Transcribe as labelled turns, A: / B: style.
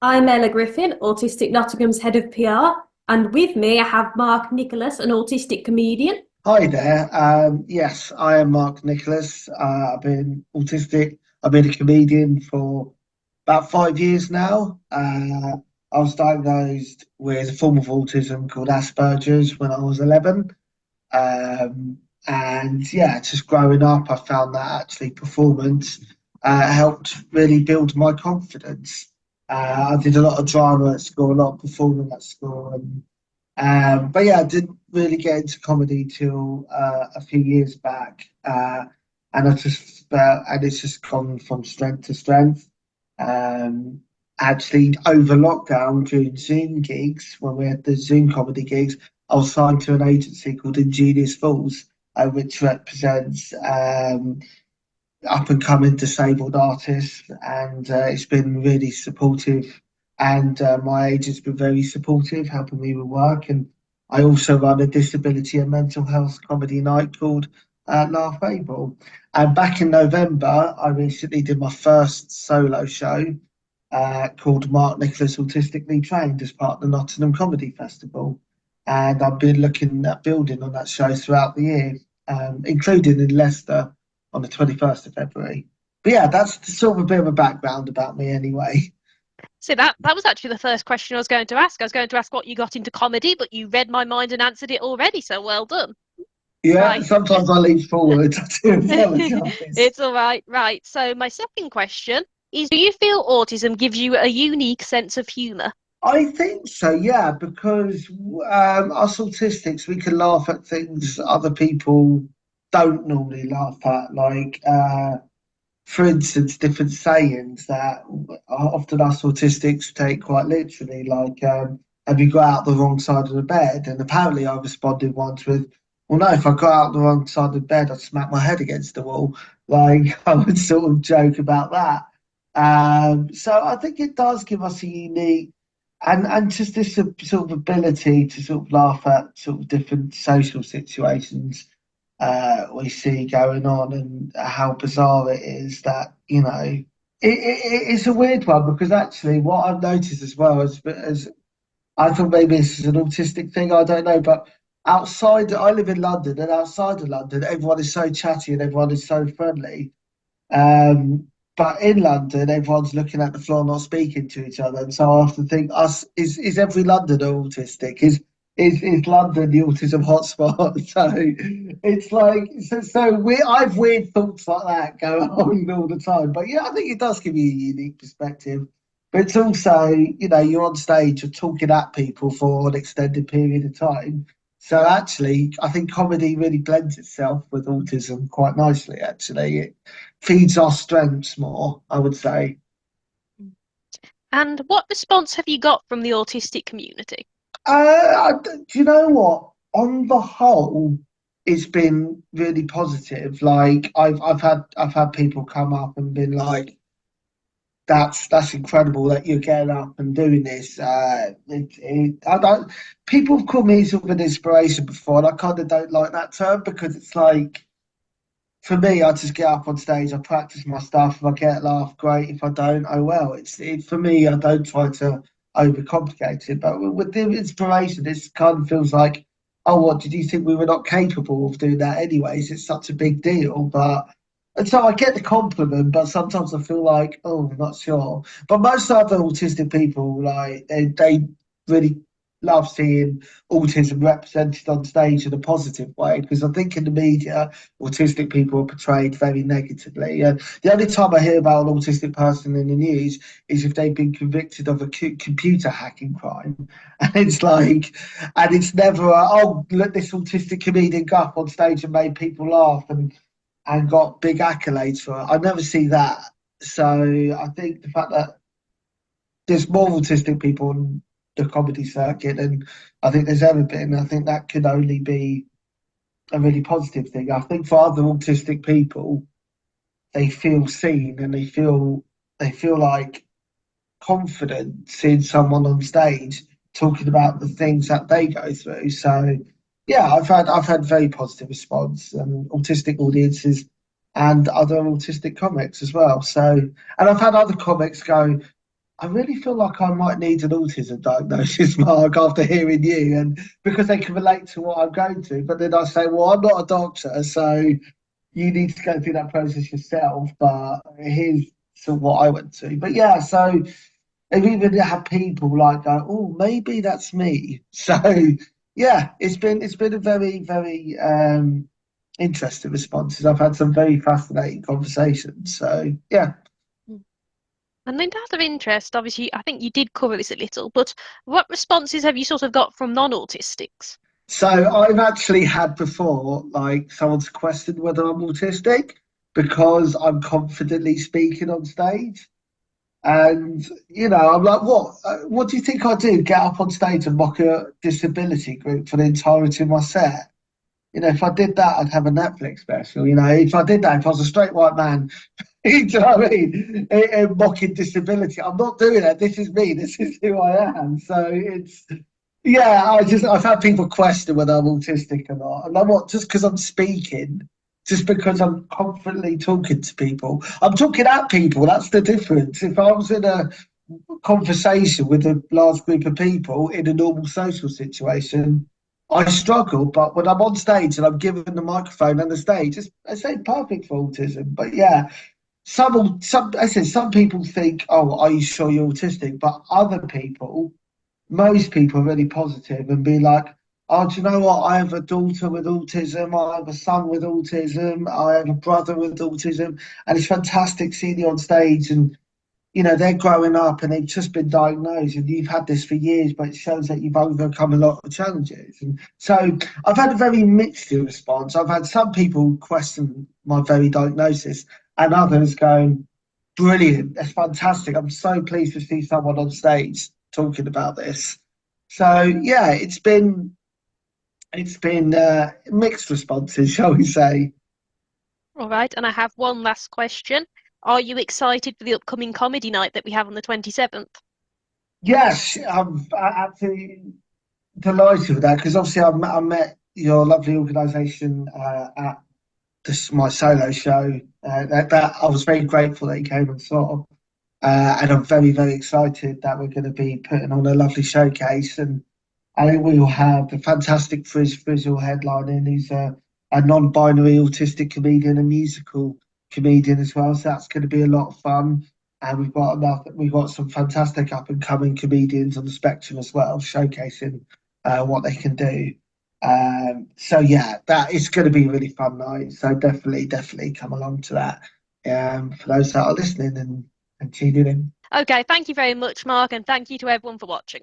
A: I'm Ella Griffin, Autistic Nottingham's head of PR, and with me I have Mark Nicholas, an autistic comedian.
B: Hi there. Yes, I am Mark Nicholas. I've been autistic. I've been a comedian for about 5 years now. I was diagnosed with a form of autism called Asperger's when I was 11. Um, and yeah, just growing up, I found that actually performance helped really build my confidence. I did a lot of drama at school, a lot of performing at school, and but yeah, I didn't really get into comedy till a few years back, and it's just gone from strength to strength. Um, Actually, over lockdown during Zoom gigs, when we had the Zoom comedy gigs, I was signed to an agency called Ingenious Fools, which represents up and coming disabled artists, and it's been really supportive. And my agent's been very supportive, helping me with work. And I also run a disability and mental health comedy night called Laugh Able. And back in November, I recently did my first solo show called Mark Nicholas Autistically Trained as part of the Nottingham Comedy Festival. And I've been looking at building on that show throughout the year, including in Leicester on the 21st of February. But yeah, that's sort of a bit of a background about me anyway.
C: So that was actually the first question I was going to ask. I was going to ask what you got into comedy, but you read my mind and answered it already, so well done.
B: Yeah,
C: Right.
B: sometimes I lean forward. I do apologise.
C: It's all right. Right. So my second question is, do you feel autism gives you a unique sense of humour?
B: I think so, yeah, because us autistics, we can laugh at things other people don't normally laugh at, like for instance, different sayings that often us autistics take quite literally, like, have you got out the wrong side of the bed? And apparently I responded once with, well, no, if I got out the wrong side of the bed, I'd smack my head against the wall. Like, I would sort of joke about that. So I think it does give us a unique and just this sort of ability to sort of laugh at sort of different social situations we see going on and how bizarre it is that it's a weird one because actually what I've noticed as well as I thought maybe this is an autistic thing, I don't know, but outside I live in London and outside of London everyone is so chatty and everyone is so friendly, um, but in London, everyone's looking at the floor, not speaking to each other. And so I often think, us is every Londoner autistic? Is London the autism hotspot? So it's like I have weird thoughts like that going on all the time. But yeah, I think it does give you a unique perspective. But it's also, you're on stage, you're talking at people for an extended period of time. So actually, I think comedy really blends itself with autism quite nicely. Actually, it feeds our strengths more, I would say.
C: And what response have you got from the autistic community?
B: Do you know what? On the whole, it's been really positive. Like I've had people come up and been like, that's incredible that you're getting up and doing this. I don't. People have called me sort of an inspiration before, and I kind of don't like that term because it's like for me, I just get up on stage, I practice my stuff. If I get a laugh, great. If I don't, oh well. For me. I don't try to overcomplicate it. But with the inspiration, it kind of feels like, oh, what did you think we were not capable of doing that? Anyways, it's such a big deal. But and so I get the compliment, but sometimes I feel like, oh, I'm not sure. But most other autistic people, like they really love seeing autism represented on stage in a positive way because I think in the media autistic people are portrayed very negatively. And the only time I hear about an autistic person in the news is if they've been convicted of a computer hacking crime. And it's like, and it's never, oh, look, this autistic comedian got up on stage and made people laugh and got big accolades for it. I never see that. So I think the fact that there's more autistic people on the comedy circuit and I think there's ever been, I think that could only be a really positive thing. I think for other autistic people, they feel seen and they feel like confident seeing someone on stage talking about the things that they go through. So yeah, I've had very positive response and autistic audiences and other autistic comics as well. So and I've had other comics go, I really feel like I might need an autism diagnosis, Mark, after hearing you, and because they can relate to what I'm going through. But then I say, well, I'm not a doctor, so you need to go through that process yourself. But here's sort of what I went through. But yeah, so I've even had people like go, oh, maybe that's me. So yeah, it's been a very, very interesting responses. I've had some very fascinating conversations. So yeah.
C: And then out of interest, obviously, I think you did cover this a little, but what responses have you sort of got from non-autistics?
B: So I've actually had before, like someone's questioned whether I'm autistic because I'm confidently speaking on stage. And I'm like, what? What do you think I do? Get up on stage and mock a disability group for the entirety of my set? If I did that, I'd have a Netflix special. If I did that, if I was a straight white man, do you know what I mean? Mocking disability, I'm not doing that. This is me. This is who I am. So yeah. I've had people question whether I'm autistic or not, and I'm not just because I'm speaking. Just because I'm confidently talking to people, I'm talking at people. That's the difference. If I was in a conversation with a large group of people in a normal social situation, I struggle. But when I'm on stage and I'm given the microphone and the stage, I say perfect for autism. But yeah, I said some people think, oh, are you sure you're autistic? But other people, most people are really positive and be like, oh, do you know what? I have a daughter with autism. I have a son with autism. I have a brother with autism. And it's fantastic seeing you on stage and they're growing up and they've just been diagnosed and you've had this for years, but it shows that you've overcome a lot of challenges. And so I've had a very mixed response. I've had some people question my very diagnosis and others going, brilliant, that's fantastic. I'm so pleased to see someone on stage talking about this. So yeah, it's been mixed responses, shall we say.
C: All right, and I have one last question. Are you excited for the upcoming comedy night that we have on the 27th?
B: Yes, I'm absolutely delighted with that because obviously I met your lovely organisation at my solo show. That I was very grateful that you came and saw, and I'm very very excited that we're going to be putting on a lovely showcase. And I think we will have the fantastic Frizzle headlining, who's a non-binary autistic comedian, a musical comedian as well. So that's going to be a lot of fun. And we've got some fantastic up and coming comedians on the spectrum as well, showcasing what they can do. So yeah, that is going to be a really fun night. So definitely come along to that. For those that are listening and tuning in.
C: Okay, thank you very much, Mark, and thank you to everyone for watching.